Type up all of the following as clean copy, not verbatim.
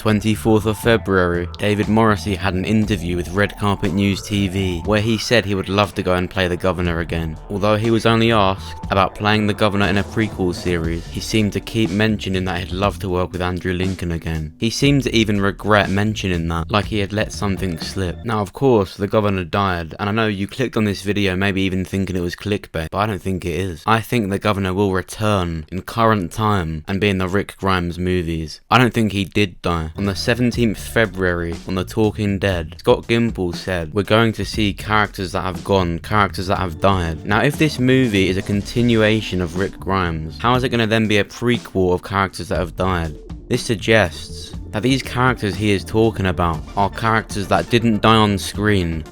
24th of February, David Morrissey had an interview with Red Carpet News TV where he said he would love to go and play the governor again. Although he was only asked about playing the governor in a prequel series, he seemed to keep mentioning that he'd love to work with Andrew Lincoln again. He seemed to even regret mentioning that, like he had let something slip. Now of course, the governor died, and I know you clicked on this video maybe even thinking it was clickbait, but I don't think it is. I think the governor will return in current time and be in the Rick Grimes movies. I don't think he did die. On the 17th February, on The Talking Dead, Scott Gimple said, "We're going to see characters that have gone, characters that have died." Now if this movie is a continuation of Rick Grimes, how is it going to then be a prequel of characters that have died? This suggests that these characters he is talking about are characters that didn't die on screen,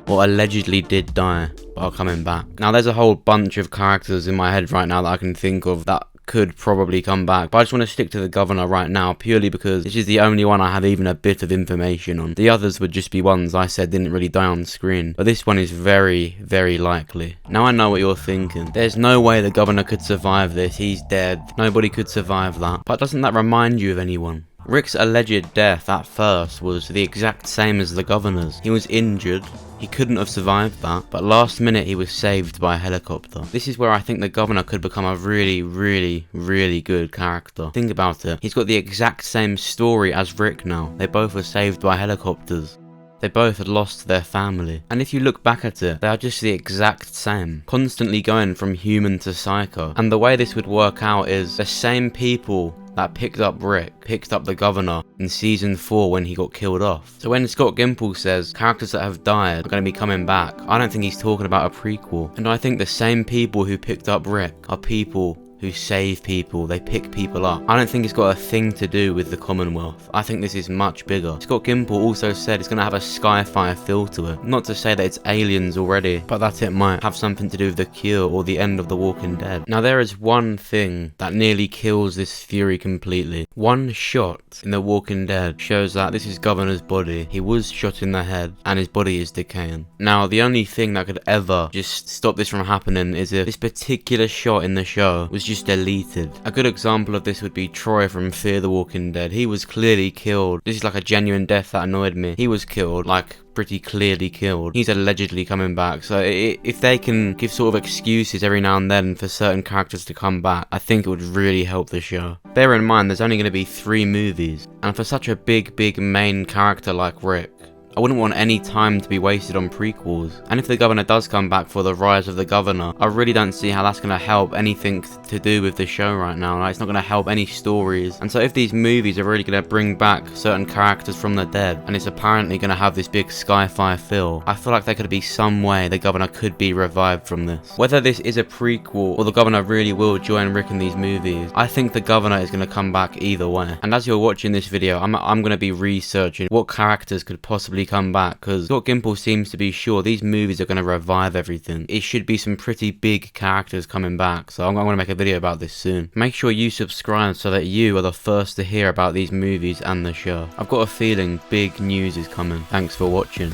or allegedly did die, but are coming back. Now there's a whole bunch of characters in my head right now that I can think of that could probably come back, but I just want to stick to the governor right now purely because this is the only one I have even a bit of information on. The others would just be ones I said didn't really die on screen, but this one is very, very likely. Now I know what you're thinking. There's no way the governor could survive this. He's dead. Nobody could survive that. But doesn't that remind you of anyone? Rick's alleged death at first was the exact same as the governor's. He was injured, he couldn't have survived that, but last minute he was saved by a helicopter. This is where I think the governor could become a really, really, really good character. Think about it, he's got the exact same story as Rick now. They both were saved by helicopters. They both had lost their family. And if you look back at it, they are just the exact same. Constantly going from human to psycho. And the way this would work out is the same people that picked up Rick, picked up the governor in season 4 when he got killed off. So when Scott Gimple says characters that have died are going to be coming back, I don't think he's talking about a prequel. And I think the same people who picked up Rick are people who save people, they pick people up. I don't think it's got a thing to do with the Commonwealth. I think this is much bigger. Scott Gimple also said it's going to have a sci-fi feel to it. Not to say that it's aliens already, but that it might have something to do with the Cure or the end of The Walking Dead. Now there is one thing that nearly kills this theory completely. One shot in The Walking Dead shows that this is Governor's body. He was shot in the head and his body is decaying. Now the only thing that could ever just stop this from happening is if this particular shot in the show was just deleted. A good example of this would be Troy from Fear the Walking Dead. He was clearly killed. This is like a genuine death that annoyed me. He was killed, like pretty clearly killed. He's allegedly coming back, so if they can give sort of excuses every now and then for certain characters to come back, I think it would really help the show. Bear in mind there's only going to be 3 movies, and for such a big main character like Rick, I wouldn't want any time to be wasted on prequels. And if the governor does come back for the rise of the governor, I really don't see how that's going to help anything to do with the show right now. Like, it's not going to help any stories. And so if these movies are really going to bring back certain characters from the dead, and it's apparently going to have this big sci-fi feel, I feel like there could be some way the governor could be revived from this. Whether this is a prequel or the governor really will join Rick in these movies, I think the governor is going to come back either way. And as you're watching this video, I'm going to be researching what characters could possibly come back, because Scott Gimple seems to be sure these movies are going to revive everything. It should be some pretty big characters coming back, so I'm going to make a video about this soon. Make sure you subscribe so that you are the first to hear about these movies and the show. I've got a feeling big news is coming. Thanks for watching.